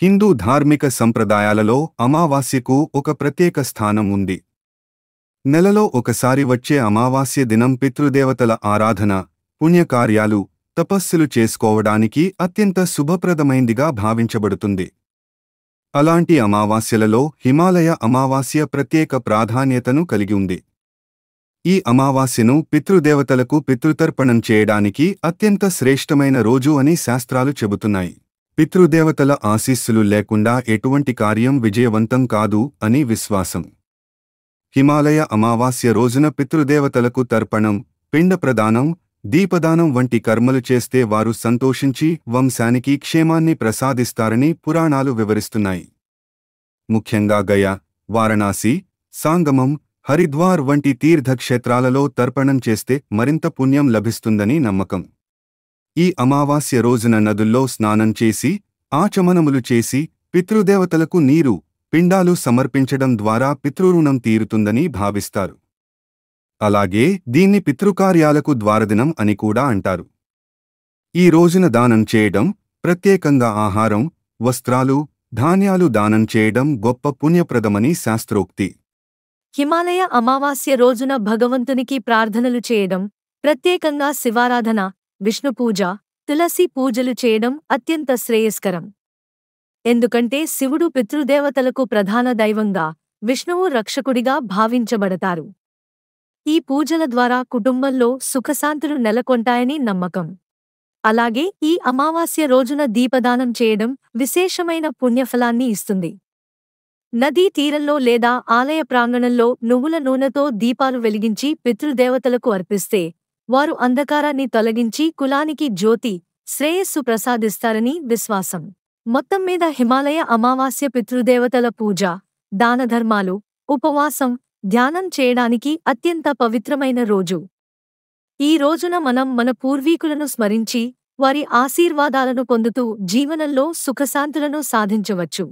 హిందూ ధార్మిక సంప్రదాయాలలో అమావాస్యకు ఒక ప్రత్యేక స్థానం ఉంది. నెలలో ఒకసారి వచ్చే అమావాస్య దినం పితృదేవతల ఆరాధన, పుణ్యకార్యాలు, తపస్సులు చేసుకోవడానికి అత్యంత శుభప్రదమైందిగా భావించబడుతుంది. అలాంటి అమావాస్యలలో హిమాలయ అమావాస్య ప్రత్యేక ప్రాధాన్యతను కలిగి ఉంది. ఈ అమావాస్యను పితృదేవతలకు పితృతర్పణం చేయడానికి అత్యంత శ్రేష్టమైన రోజు అని శాస్త్రాలు చెబుతున్నాయి. పితృదేవతల ఆశీస్సులు లేకుండా ఎటువంటి కార్యం విజయవంతం కాదు అని విశ్వాసం. హిమాలయ అమావాస్య రోజున పితృదేవతలకు తర్పణం, పిండ ప్రదానం, దీపదానం వంటి కర్మలు చేస్తే వారు సంతోషించి వంశానికి క్షేమాన్ని ప్రసాదిస్తారని పురాణాలు వివరిస్తున్నాయి. ముఖ్యంగా గయా, వారణాసి, సాంగమం, హరిద్వార్ వంటి తీర్థక్షేత్రాలలో తర్పణం చేస్తే మరింత పుణ్యం లభిస్తుందని నమ్మకం. ఈ అమావాస్య రోజున నదుల్లో స్నానం చేసి, ఆచమనములు చేసి, పితృదేవతలకు నీరు, పిండాలు సమర్పించడం ద్వారా పితృరుణం తీరుతుందని భావిస్తారు. అలాగే దీన్ని పితృకార్యాలకు ద్వారదినం అని కూడా అంటారు. ఈ రోజున దానం చేయడం, ప్రత్యేకంగా ఆహారం, వస్త్రాలు, ధాన్యాలు దానం చేయడం గొప్ప పుణ్యప్రదమని శాస్త్రోక్తి. హిమాలయ అమావాస్య రోజున భగవంతునికి ప్రార్థనలు చేయడం, ప్రత్యేకంగా శివారాధన, విష్ణుపూజ, తులసి పూజలు చేయడం అత్యంత శ్రేయస్కరం. ఎందుకంటే శివుడు పితృదేవతలకు ప్రధాన దైవంగా, విష్ణువు రక్షకుడిగా భావించబడతారు. ఈ పూజల ద్వారా కుటుంబంలో సుఖశాంతులు నెలకొంటాయని నమ్మకం. అలాగే ఈ అమావాస్య రోజున దీపదానం చేయడం విశేషమైన పుణ్యఫలాన్ని ఇస్తుంది. నదీ తీరంలో లేదా ఆలయ ప్రాంగణంలో నువ్వుల నూనెతో దీపాలు వెలిగించి పితృదేవతలకు అర్పిస్తే వారు అంధకారాన్ని తొలగించి కులానికి జ్యోతి, శ్రేయస్సు ప్రసాదిస్తారని విశ్వాసం. మొత్తం మీద హిమాలయ అమావాస్య పితృదేవతల పూజ, దానధర్మాలు, ఉపవాసం, ధ్యానం చేయడానికి అత్యంత పవిత్రమైన రోజు. ఈ రోజున మనం మన పూర్వీకులను స్మరించి వారి ఆశీర్వాదాలను పొందుతూ జీవనంలో సుఖశాంతులను సాధించవచ్చు.